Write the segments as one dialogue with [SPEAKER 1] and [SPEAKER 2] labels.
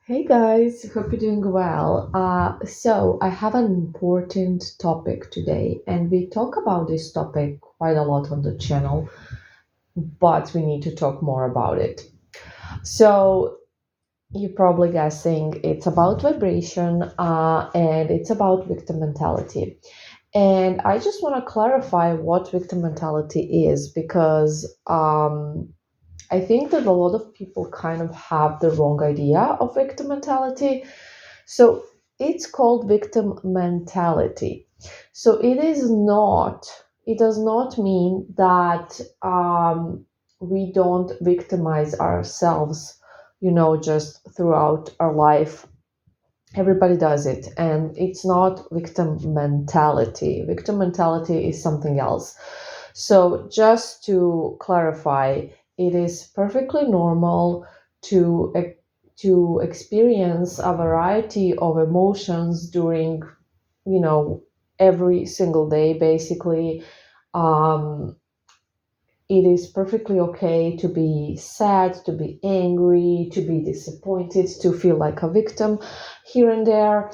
[SPEAKER 1] Hey guys, hope you're doing well. So I have an important topic today, and we talk about this topic quite a lot on the channel, but we need to talk more about it. So you're probably guessing it's about vibration, and it's about victim mentality. And I just want to clarify what victim mentality is because I think that a lot of people kind of have the wrong idea of victim mentality. So it's called victim mentality. So it does not mean that we don't victimize ourselves, just throughout our life. Everybody does it, and it's not victim mentality. Victim mentality is something else. So, just to clarify, it is perfectly normal to to experience a variety of emotions during, you know, every single day, basically. Um, it is perfectly okay to be sad, to be angry, to be disappointed, to feel like a victim here and there,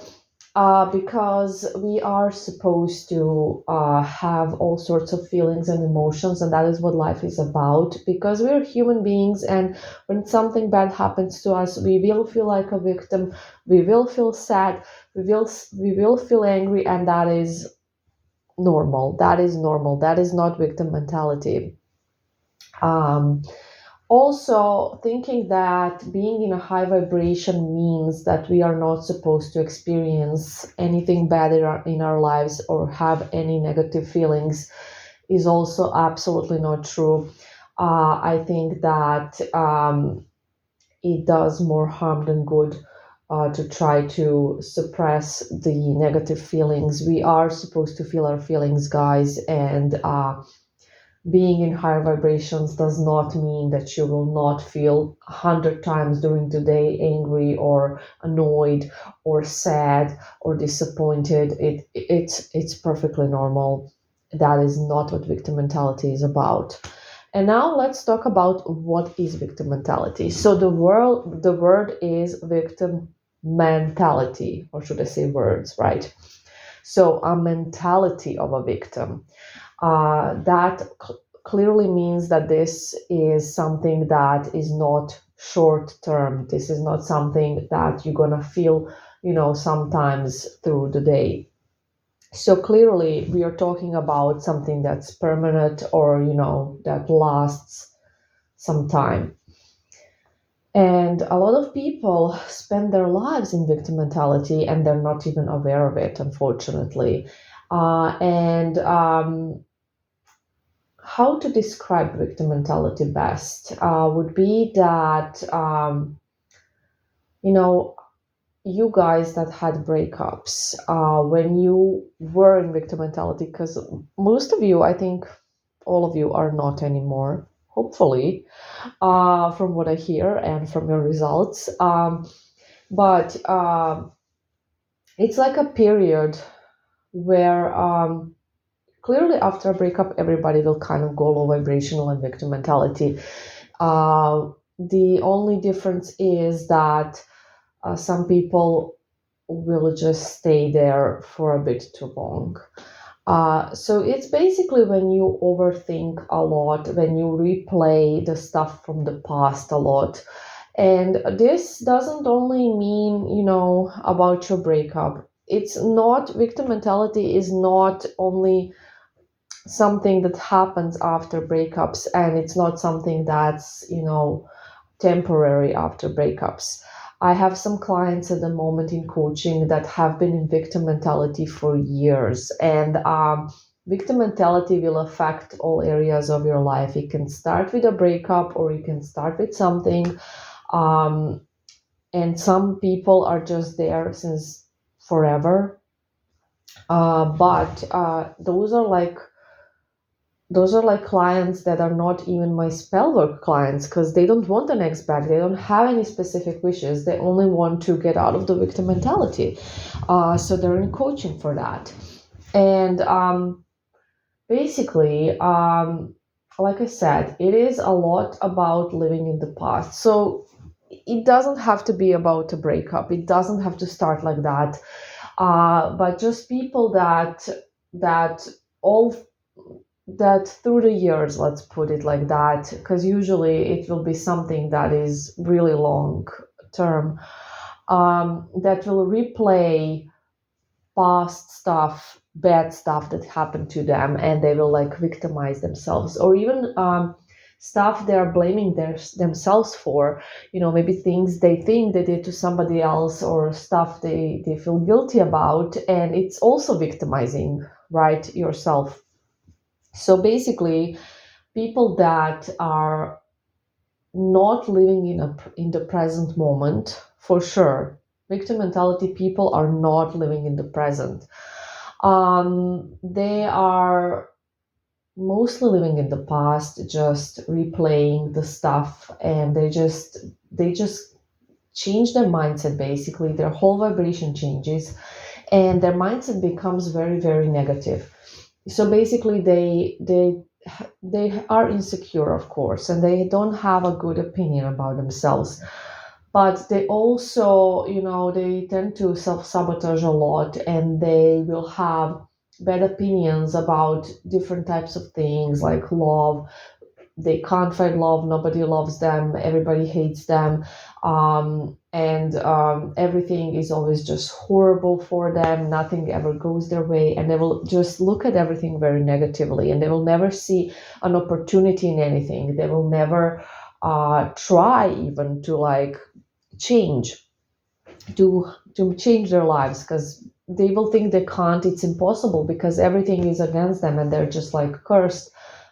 [SPEAKER 1] because we are supposed to have all sorts of feelings and emotions, and that is what life is about. Because we're human beings, and when something bad happens to us, we will feel like a victim, we will feel sad, we will feel angry, and that is normal. That is normal. That is not victim mentality. Um, Also, thinking that being in a high vibration means that we are not supposed to experience anything bad in our lives or have any negative feelings is also absolutely not true. I think that it does more harm than good to try to suppress the negative feelings. We are supposed to feel our feelings, guys, and being in higher vibrations does not mean that you will not feel 100 times during the day angry or annoyed or sad or disappointed. It's perfectly normal. That is not what victim mentality is about. And now let's talk about what is victim mentality. So the word is victim mentality, or should I say words, right? So a mentality of a victim that clearly means that this is something that is not short term. This is not something that you're gonna feel, sometimes through the day. So clearly, we are talking about something that's permanent or, that lasts some time. And a lot of people spend their lives in victim mentality and they're not even aware of it, unfortunately. And How to describe victim mentality best would be that you know you guys that had breakups when you were in victim mentality, because most of you, I think all of you, are not anymore, hopefully, from what I hear and from your results, but it's like a period where clearly after a breakup everybody will kind of go low vibrational and victim mentality. The only difference is that some people will just stay there for a bit too long. So it's basically when you overthink a lot, when you replay the stuff from the past a lot. And this doesn't only mean, about your breakup. It's not, victim mentality is not only something that happens after breakups, and it's not something that's, temporary after breakups. I have some clients at the moment in coaching that have been in victim mentality for years, and victim mentality will affect all areas of your life. It can start with a breakup, or you can start with something. Um, and some people are just there since forever. But those are like clients that are not even my spell work clients, because they don't want the next bag. They don't have any specific wishes. They only want to get out of the victim mentality. So they're in coaching for that. And basically, like I said, it is a lot about living in the past. So it doesn't have to be about a breakup. It doesn't have to start like that. But just people that all that through the years, let's put it like that, because usually it will be something that is really long term, that will replay past stuff, bad stuff that happened to them, and they will like victimize themselves, or even stuff they are blaming themselves for. Maybe things they think they did to somebody else, or stuff they feel guilty about, and it's also victimizing, right, yourself. So basically, people that are not living in the present moment, for sure. Victim mentality people are not living in the present. They are mostly living in the past, just replaying the stuff, and they just change their mindset. Basically, their whole vibration changes, and their mindset becomes very, very negative. So basically, they are insecure, of course, and they don't have a good opinion about themselves. But they also, they tend to self-sabotage a lot, and they will have bad opinions about different types of things like love. They can't find love, nobody loves them, everybody hates them, and everything is always just horrible for them, nothing ever goes their way, and they will just look at everything very negatively, and they will never see an opportunity in anything. They will never try even to like change, to change their lives, because they will think they can't, it's impossible, because everything is against them, and they're just like cursed,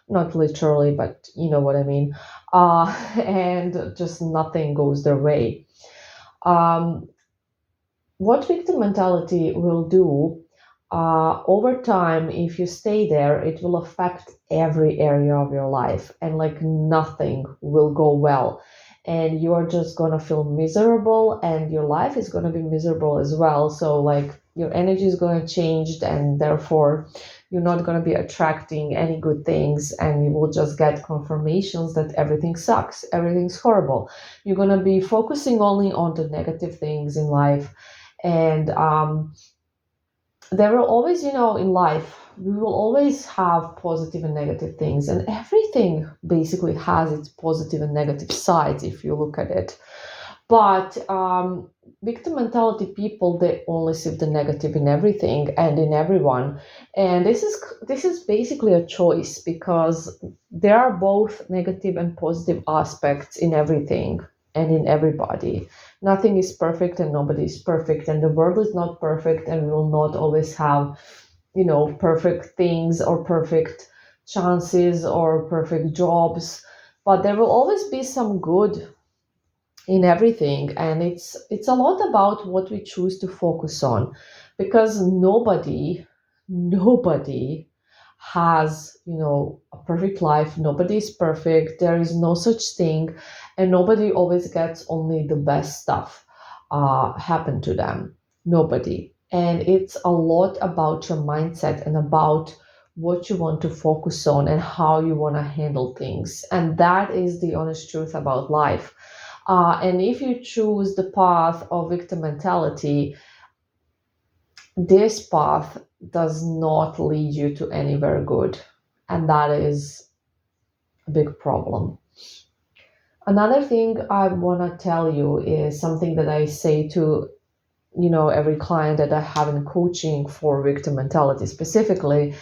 [SPEAKER 1] not literally, but you know what I mean. And just nothing goes their way. um, what victim mentality will do, over time, if you stay there, it will affect every area of your life, and like nothing will go well, and you're just gonna feel miserable, and your life is gonna be miserable as well. So like your energy is gonna change, and therefore you're not gonna be attracting any good things, and you will just get confirmations that everything sucks, everything's horrible. You're gonna be focusing only on the negative things in life. And there will always, in life, we will always have positive and negative things, and everything basically has its positive and negative sides if you look at it. But victim mentality people, they only see the negative in everything and in everyone, and this is basically a choice, because there are both negative and positive aspects in everything and in everybody. Nothing is perfect, and nobody is perfect, and the world is not perfect, and we will not always have, perfect things, or perfect chances, or perfect jobs. But there will always be some good in everything, and it's a lot about what we choose to focus on, because nobody has, a perfect life. Nobody is perfect, there is no such thing, and nobody always gets only the best stuff happen to them. Nobody. And it's a lot about your mindset, and about what you want to focus on, and how you want to handle things, and that is the honest truth about life. And if you choose the path of victim mentality, this path does not lead you to anywhere good. And that is a big problem. Another thing I want to tell you is something that I say to, every client that I have in coaching for victim mentality specifically,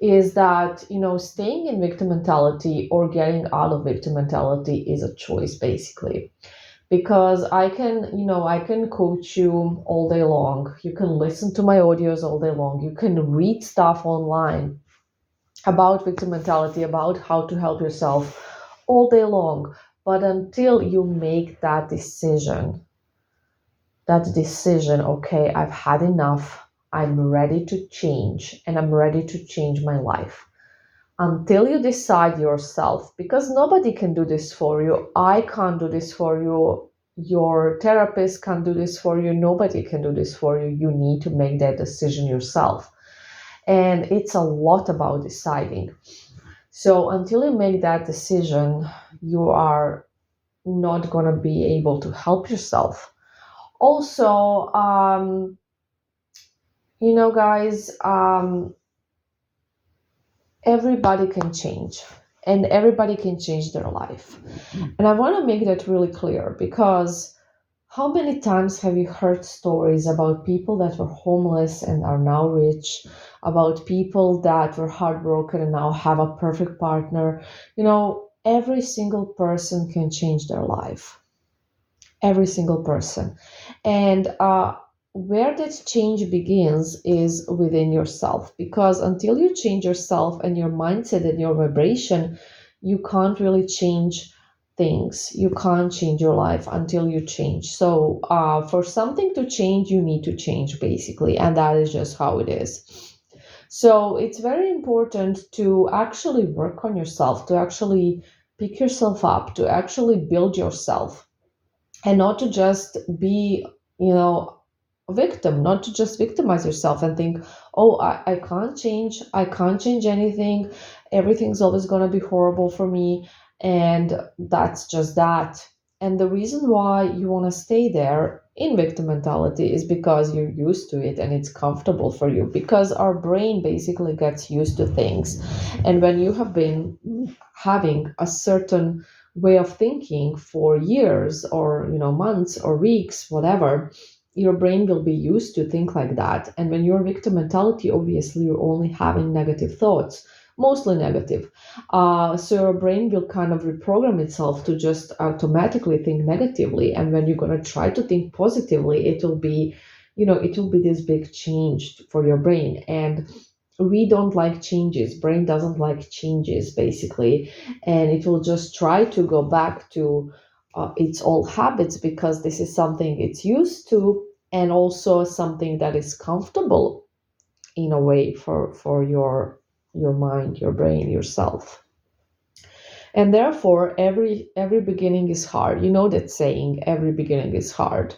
[SPEAKER 1] is that, staying in victim mentality or getting out of victim mentality is a choice, basically. Because I can coach you all day long. You can listen to my audios all day long. You can read stuff online about victim mentality, about how to help yourself all day long. But until you make that decision, okay, I've had enough, I'm ready to change, and I'm ready to change my life. Until you decide yourself, because nobody can do this for you. I can't do this for you. Your therapist can't do this for you. Nobody can do this for you. You need to make that decision yourself. And it's a lot about deciding. So until you make that decision, you are not going to be able to help yourself. Also, guys, everybody can change, and everybody can change their life. And I want to make that really clear, because how many times have you heard stories about people that were homeless and are now rich, about people that were heartbroken and now have a perfect partner? Every single person can change their life. Every single person. And where that change begins is within yourself, because until you change yourself and your mindset and your vibration, you can't really change things. You can't change your life until you change. So for something to change, you need to change, basically, and that is just how it is. So it's very important to actually work on yourself, to actually pick yourself up, to actually build yourself, and not to just be, a victim, not to just victimize yourself and think, oh, I can't change, I can't change anything, everything's always going to be horrible for me, and that's just that. And the reason why you want to stay there in victim mentality is because you're used to it and it's comfortable for you, because our brain basically gets used to things. And when you have been having a certain way of thinking for years, or months or weeks, whatever, your brain will be used to think like that. And when you're victim mentality, obviously you're only having negative thoughts, mostly negative. So your brain will kind of reprogram itself to just automatically think negatively. And when you're going to try to think positively, it will be this big change for your brain. And we don't like changes. Brain doesn't like changes, basically, and it will just try to go back to its old habits, because this is something it's used to, and also something that is comfortable in a way for your mind, your brain, yourself. And therefore, every beginning is hard. You know that saying, every beginning is hard.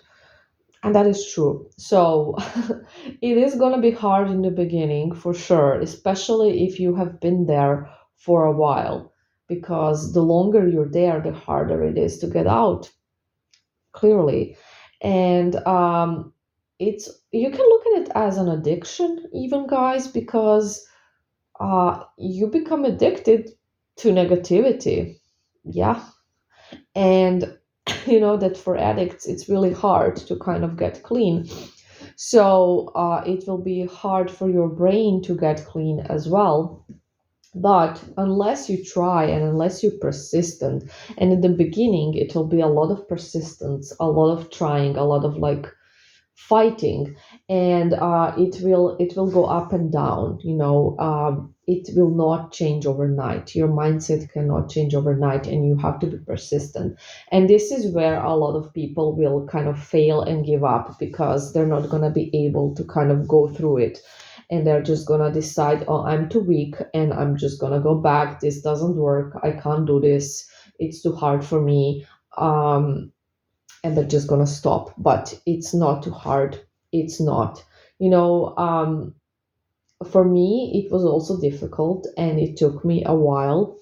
[SPEAKER 1] And that is true. So it is going to be hard in the beginning for sure, especially if you have been there for a while, because the longer you're there, the harder it is to get out, clearly. And it's you can look at it as an addiction, even, guys, because you become addicted to negativity. Yeah. And you know that for addicts, it's really hard to kind of get clean. So it will be hard for your brain to get clean as well. But unless you try and unless you're persistent, and in the beginning, it will be a lot of persistence, a lot of trying, a lot of like fighting, and it will go up and down. It will not change overnight. Your mindset cannot change overnight, and you have to be persistent. And this is where a lot of people will kind of fail and give up, because they're not going to be able to kind of go through it, and they're just going to decide, oh, I'm too weak and I'm just going to go back, this doesn't work, I can't do this, it's too hard for me. And they're just gonna stop. But it's not too hard. It's not. You know, for me, it was also difficult, and it took me a while,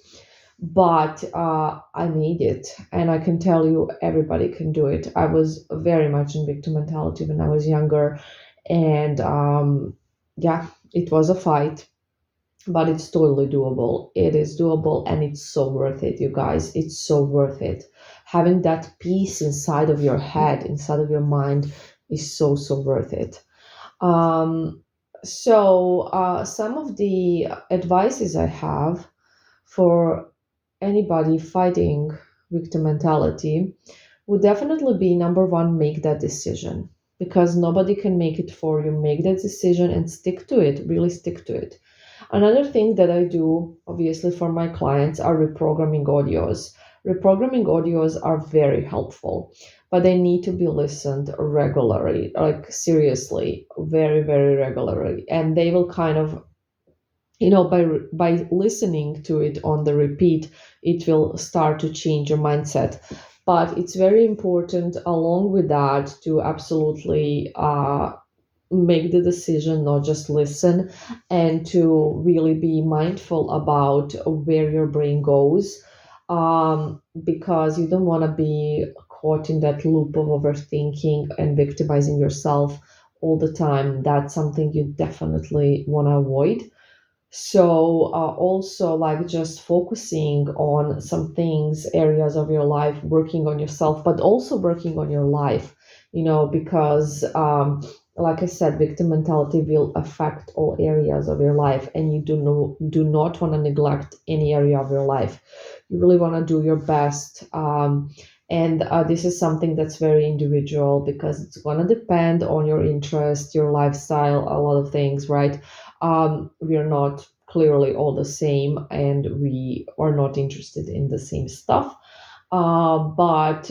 [SPEAKER 1] but I made it, and I can tell you, everybody can do it. I was very much in victim mentality when I was younger, and yeah, it was a fight, but it's totally doable. It is doable, and it's so worth it, you guys. It's so worth it. Having that peace inside of your head, inside of your mind, is so, so worth it. Um, so, some of the advices I have for anybody fighting victim mentality would definitely be: number one, make that decision, because nobody can make it for you. Make that decision and stick to it, really stick to it. Another thing that I do, obviously, for my clients are reprogramming audios. Reprogramming audios are very helpful, but they need to be listened regularly, like seriously, very, very regularly. And they will kind of, by listening to it on the repeat, it will start to change your mindset. But it's very important, along with that, to absolutely make the decision, not just listen, and to really be mindful about where your brain goes. because you don't want to be caught in that loop of overthinking and victimizing yourself all the time. That's something you definitely want to avoid. So, also like just focusing on some things, areas of your life, working on yourself, but also working on your life, because, like I said, victim mentality will affect all areas of your life, and you do not want to neglect any area of your life. You really want to do your best. And this is something that's very individual because it's going to depend on your interest, your lifestyle, a lot of things, right? We are not clearly all the same, and we are not interested in the same stuff. But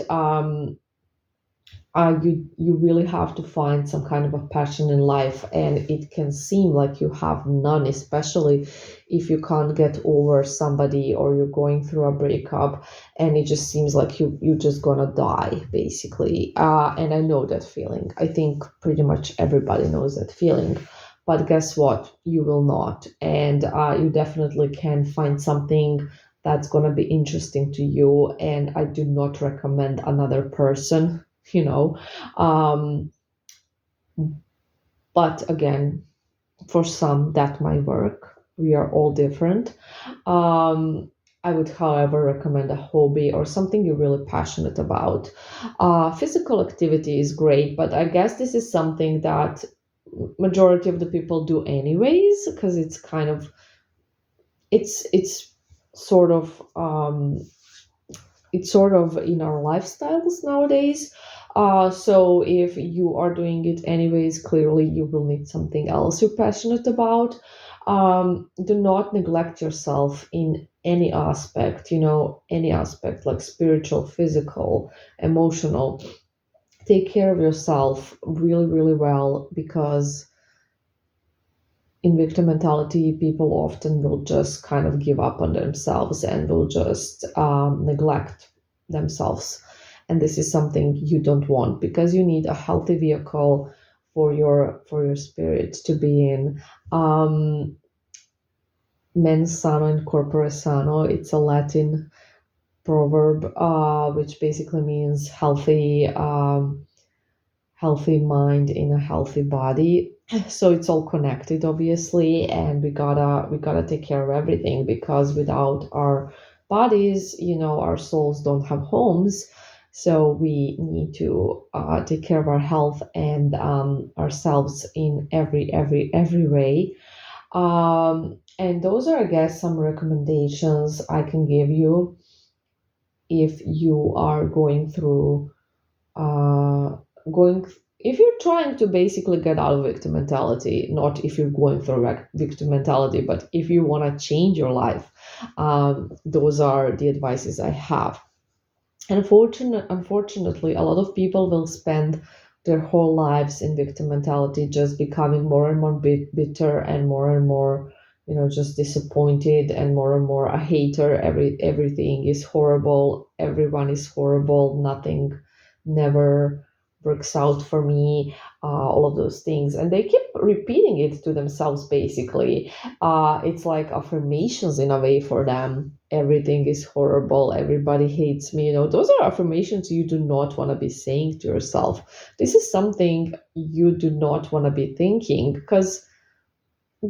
[SPEAKER 1] you really have to find some kind of a passion in life, and it can seem like you have none, especially if you can't get over somebody or you're going through a breakup, and it just seems like you're just gonna die basically. And I know that feeling. I think pretty much everybody knows that feeling. But guess what? You will not, and you definitely can find something that's gonna be interesting to you. And I do not recommend another person you know um but again, for some that might work. We are all different. I would, however, recommend a hobby or something you're really passionate about. Physical activity is great, but I guess this is something that majority of the people do anyways, because it's sort of it's sort of in our lifestyles nowadays. So if you are doing it anyways, clearly you will need something else you're passionate about. Do not neglect yourself in any aspect, any aspect like spiritual, physical, emotional. Take care of yourself really, really well, because in victim mentality, people often will just kind of give up on themselves and will just neglect themselves. And this is something you don't want, because you need a healthy vehicle for your spirit to be in. Um, Mens sano in corpore sano. It's a Latin proverb, which basically means healthy mind in a healthy body. So it's all connected, obviously, and we gotta take care of everything, because without our bodies, our souls don't have homes. So we need to take care of our health and ourselves in every way. And those are, I guess, some recommendations I can give you if you are uh, going if you're trying to basically get out of victim mentality, not if you're going through victim mentality, but if you want to change your life. Those are the advices I have. And unfortunately, a lot of people will spend their whole lives in victim mentality, just becoming more and more bitter and more, just disappointed, and more a hater. Everything is horrible. Everyone is horrible. Nothing never works out for me. All of those things, and they keep repeating it to themselves. Basically, it's like affirmations in a way for them. Everything is horrible. Everybody hates me. Those are affirmations you do not want to be saying to yourself. This is something you do not want to be thinking, because,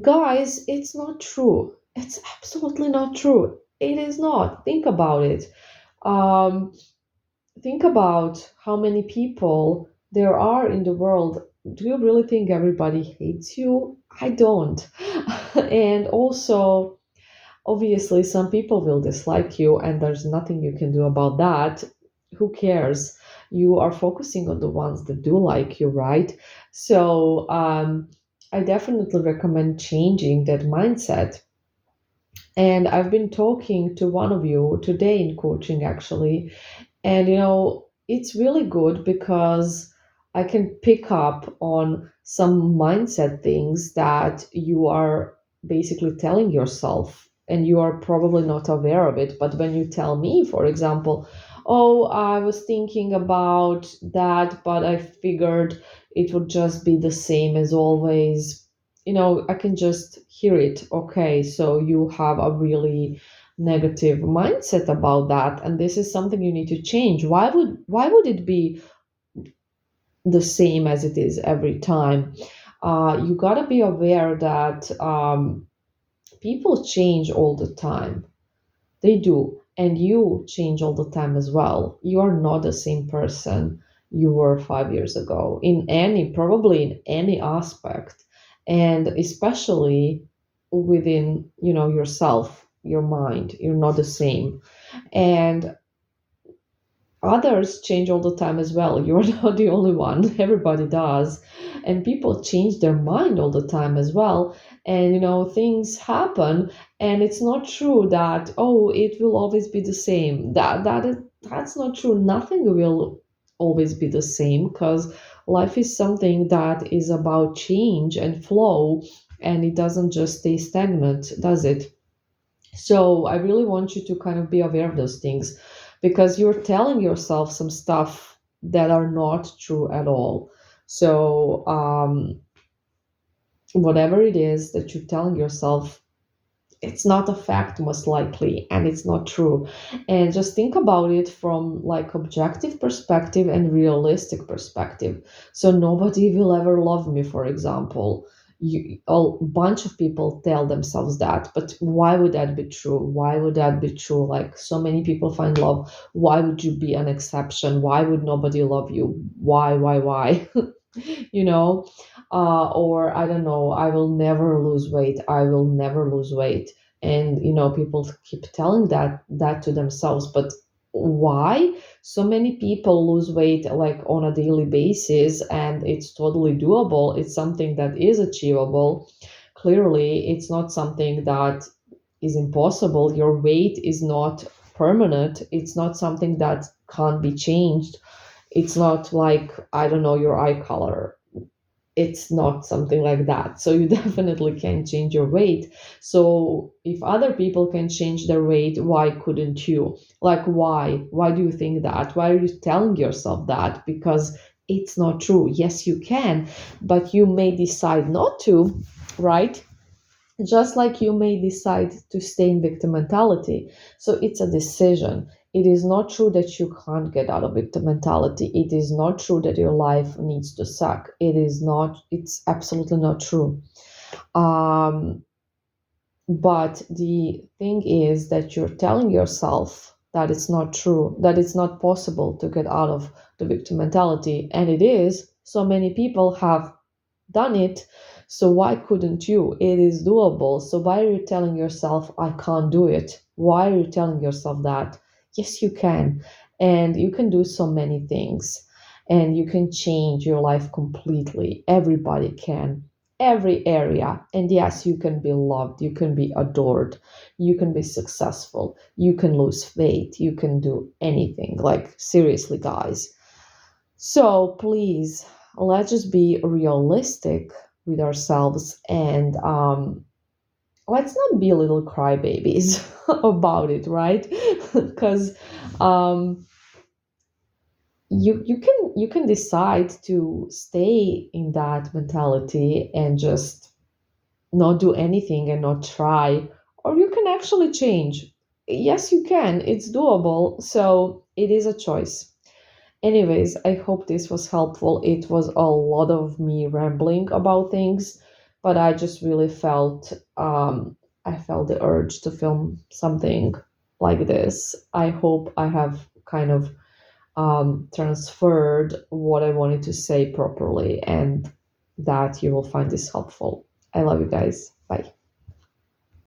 [SPEAKER 1] guys, it's not true. It's absolutely not true. It is not. Think about it. Um, think about how many people there are in the world. Do you really think everybody hates you? I don't. And also, obviously, some people will dislike you, and there's nothing you can do about that. Who cares? You are focusing on the ones that do like you, right? So, I definitely recommend changing that mindset. And I've been talking to one of you today in coaching, actually. And, it's really good because I can pick up on some mindset things that you are basically telling yourself, and you are probably not aware of it. But when you tell me, for example, oh, I was thinking about that, but I figured it would just be the same as always, I can just hear it. Okay, so you have a really negative mindset about that, and this is something you need to change. Why would it be the same as it is every time? You got to be aware that people change all the time. They do. And you change all the time as well. You are not the same person you were 5 years ago in any, probably in any aspect. And especially within, yourself, your mind, you're not the same. And others change all the time as well. You're not the only one. Everybody does. And people change their mind all the time as well. And things happen, and it's not true that, oh, it will always be the same. That's not true. Nothing will always be the same, because life is something that is about change and flow, and it doesn't just stay stagnant, does it? So I really want you to kind of be aware of those things, because you're telling yourself some stuff that are not true at all. So whatever it is that you're telling yourself, it's not a fact most likely, and it's not true. And just think about it from like objective perspective and realistic perspective. So nobody will ever love me, for example. A bunch of people tell themselves that, but why would that be true? Why would that be true? Like, so many people find love. Why would you be an exception? Why would nobody love you? Why? you know or I don't know, I will never lose weight, I will never lose weight. And people keep telling that to themselves, but why? So many people lose weight like on a daily basis, and it's totally doable. It's something that is achievable. Clearly it's not something that is impossible. Your weight is not permanent, it's not something that can't be changed. It's not like, I don't know, your eye color. It's not something like that. So you definitely can change your weight. So if other people can change their weight, why couldn't you? Like, why do you think that? Why are you telling yourself that? Because it's not true. Yes, you can, but you may decide not to, right? Just like you may decide to stay in victim mentality. So it's a decision. It is not true that you can't get out of victim mentality. It is not true that your life needs to suck. It's absolutely not true. Um, but the thing is that you're telling yourself that it's not true, that it's not possible to get out of the victim mentality. And it is. So many people have done it. So why couldn't you? It is doable. So why are you telling yourself, I can't do it? Why are you telling yourself that? Yes, you can. And you can do so many things. And you can change your life completely. Everybody can. Every area. And yes, you can be loved. You can be adored. You can be successful. You can lose weight. You can do anything. Like, seriously, guys. So please, let's just be realistic with ourselves, and let's not be little crybabies about it, right? Because um, you can decide to stay in that mentality and just not do anything and not try, or you can actually change. Yes, you can. It's doable. So it is a choice. Anyways, I hope this was helpful. It was a lot of me rambling about things, but I just really I felt the urge to film something like this. I hope I have kind of transferred what I wanted to say properly, and that you will find this helpful. I love you guys. Bye.